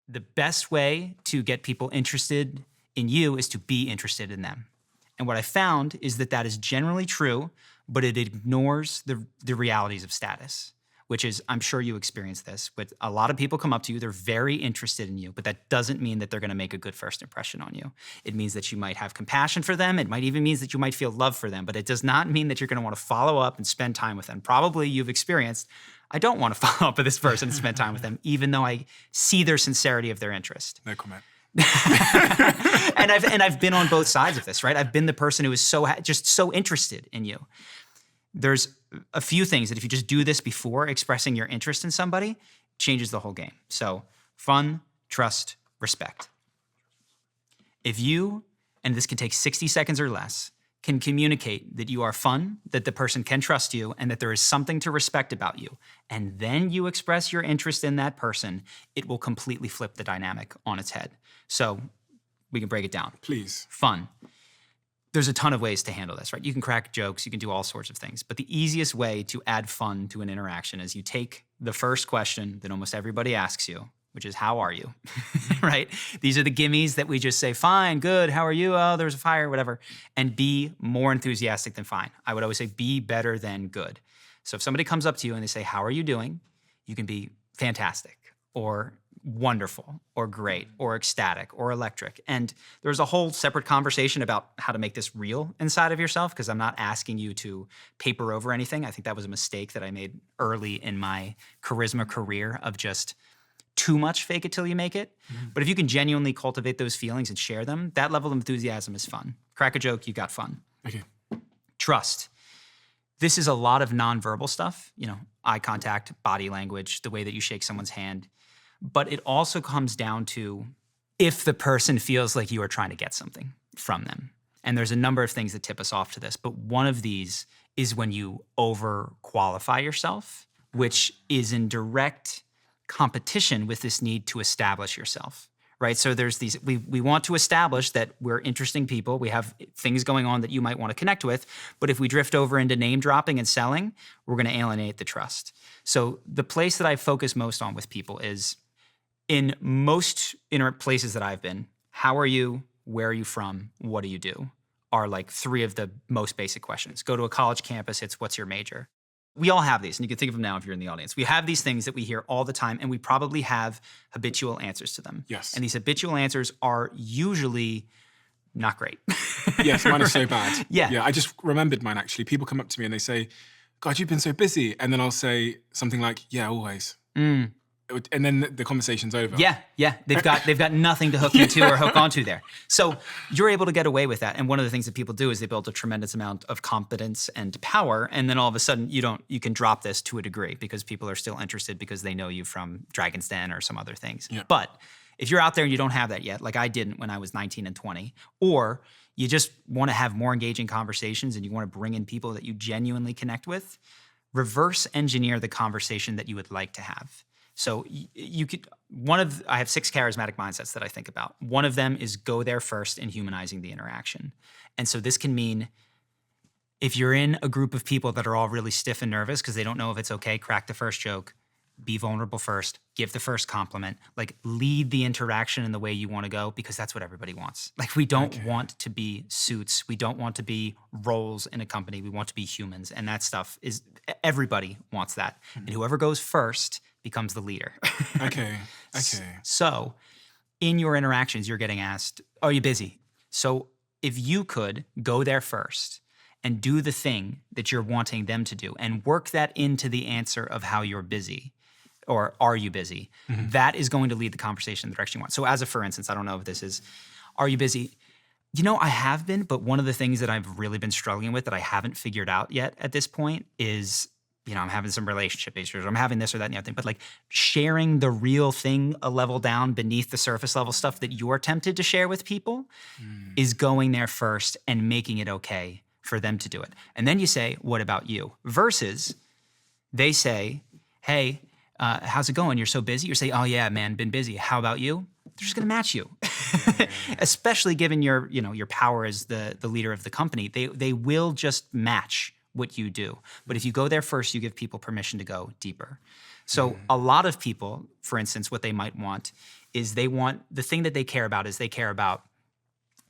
The best way to get people interested in you is to be interested in them. And what I found is that that is generally true, but it ignores the realities of status, which is, I'm sure you experience this, but a lot of people come up to you, they're very interested in you, but that doesn't mean that they're gonna make a good first impression on you. It means that you might have compassion for them. It might even mean that you might feel love for them, but it does not mean that you're gonna wanna follow up and spend time with them. Probably you've experienced, I don't wanna follow up with this person and spend time with them, even though I see their sincerity of their interest. No comment. and I've been on both sides of this, right? I've been the person who is just so interested in you. There's a few things that if you just do this before expressing your interest in somebody, changes the whole game. So fun, trust, respect. If you, and this can take 60 seconds or less, can communicate that you are fun, that the person can trust you, and that there is something to respect about you, and then you express your interest in that person, it will completely flip the dynamic on its head. So we can break it down. Please. Fun. There's a ton of ways to handle this, right? You can crack jokes, you can do all sorts of things, but the easiest way to add fun to an interaction is you take the first question that almost everybody asks you, which is, how are you, right? These are the gimmies that we just say, fine, good, how are you? Oh, there's a fire, whatever. And be more enthusiastic than fine. I would always say be better than good. So if somebody comes up to you and they say, how are you doing? You can be fantastic or wonderful or great or ecstatic or electric. And there's a whole separate conversation about how to make this real inside of yourself, because I'm not asking you to paper over anything. I think that was a mistake that I made early in my charisma career of just too much fake it till you make it. Mm-hmm. But if you can genuinely cultivate those feelings and share them, that level of enthusiasm is fun. Crack a joke, you got fun. Okay. Trust. This is a lot of nonverbal stuff, eye contact, body language, the way that you shake someone's hand. But it also comes down to if the person feels like you are trying to get something from them. And there's a number of things that tip us off to this, but one of these is when you over-qualify yourself, which is in direct competition with this need to establish yourself, right? So there's these, we want to establish that we're interesting people, we have things going on that you might want to connect with, but if we drift over into name dropping and selling, we're going to alienate the trust. So the place that I focus most on with people is, in most places that I've been, how are you, where are you from, what do you do, are like three of the most basic questions. Go to a college campus, it's what's your major? We all have these, and you can think of them now if you're in the audience. We have these things that we hear all the time, and we probably have habitual answers to them. Yes. And these habitual answers are usually not great. Yes, mine is so bad. Yeah. Yeah, I just remembered mine actually. People come up to me and they say, God, you've been so busy. And then I'll say something like, yeah, always. And then the conversation's over. Yeah. They've got nothing to hook you to or hook onto there. So you're able to get away with that. And one of the things that people do is they build a tremendous amount of competence and power. And then all of a sudden you can drop this to a degree because people are still interested because they know you from Dragon's Den or some other things. Yeah. But if you're out there and you don't have that yet, like I didn't when I was 19 and 20, or you just want to have more engaging conversations and you want to bring in people that you genuinely connect with, reverse engineer the conversation that you would like to have. So I have 6 charismatic mindsets that I think about. One of them is go there first in humanizing the interaction. And so this can mean if you're in a group of people that are all really stiff and nervous because they don't know if it's okay, crack the first joke, be vulnerable first, give the first compliment, like lead the interaction in the way you want to go, because that's what everybody wants. Like we don't want to be suits. We don't want to be roles in a company. We want to be humans. And that stuff is, everybody wants that. And whoever goes first becomes the leader. Okay. So in your interactions, you're getting asked, are you busy? So if you could go there first and do the thing that you're wanting them to do and work that into the answer of how you're busy, or are you busy, that is going to lead the conversation in the direction you want. So as a for instance, I don't know if this is, are you busy? I have been, but one of the things that I've really been struggling with that I haven't figured out yet at this point is, I'm having some relationship issues, or I'm having this or that and the other thing, but like sharing the real thing a level down beneath the surface level stuff that you're tempted to share with people is going there first and making it okay for them to do it. And then you say, what about you? Versus they say, hey, how's it going? You're so busy. You say, oh yeah, man, been busy. How about you? They're just gonna match you. Especially given your power as the leader of the company, they will just match what you do. But if you go there first, you give people permission to go deeper. So a lot of people, for instance, what they might want is the thing that they care about is they care about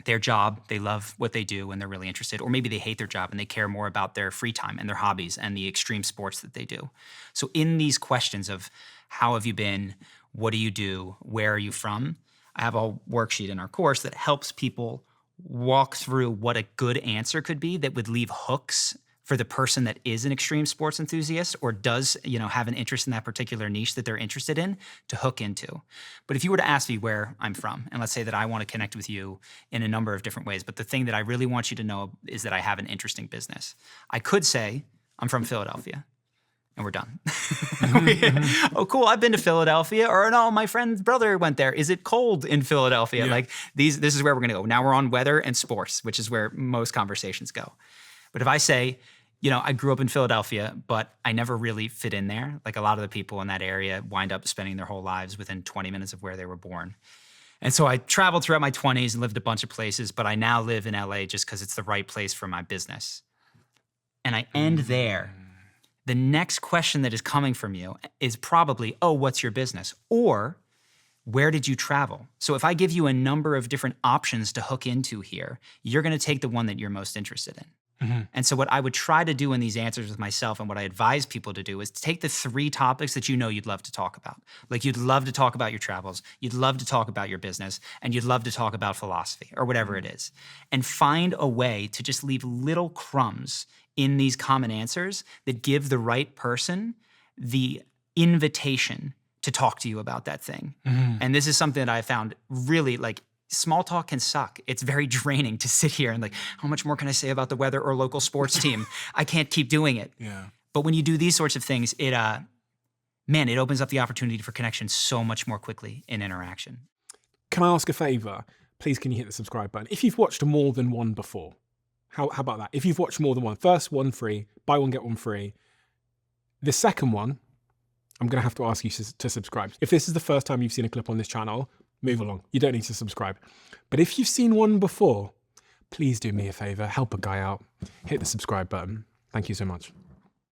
their job. They love what they do and they're really interested. Or maybe they hate their job and they care more about their free time and their hobbies and the extreme sports that they do. So in these questions of how have you been, what do you do, where are you from, I have a worksheet in our course that helps people walk through what a good answer could be that would leave hooks for the person that is an extreme sports enthusiast or does, have an interest in that particular niche that they're interested in to hook into. But if you were to ask me where I'm from, and let's say that I want to connect with you in a number of different ways, but the thing that I really want you to know is that I have an interesting business. I could say I'm from Philadelphia. And we're done. Oh, cool, I've been to Philadelphia. Or no, my friend's brother went there. Is it cold in Philadelphia? Yeah. This is where we're gonna go. Now we're on weather and sports, which is where most conversations go. But if I say, I grew up in Philadelphia, but I never really fit in there. Like a lot of the people in that area wind up spending their whole lives within 20 minutes of where they were born. And so I traveled throughout my 20s and lived a bunch of places, but I now live in LA just because it's the right place for my business. And I end there. The next question that is coming from you is probably, oh, what's your business? Or where did you travel? So if I give you a number of different options to hook into here, you're gonna take the one that you're most interested in. And so what I would try to do in these answers with myself and what I advise people to do is to take the 3 topics that you'd love to talk about. Like you'd love to talk about your travels, you'd love to talk about your business, and you'd love to talk about philosophy or whatever it is. And find a way to just leave little crumbs in these common answers that give the right person the invitation to talk to you about that thing. And this is something that I found really small talk can suck. It's very draining to sit here and how much more can I say about the weather or local sports team? I can't keep doing it. Yeah. But when you do these sorts of things, it opens up the opportunity for connection so much more quickly in interaction. Can I ask a favor? Please, can you hit the subscribe button? If you've watched more than one before, how about that? If you've watched more than one, first one free, buy one, get one free. The second one, I'm going to have to ask you to subscribe. If this is the first time you've seen a clip on this channel, move along. You don't need to subscribe. But if you've seen one before, please do me a favor, help a guy out, hit the subscribe button. Thank you so much.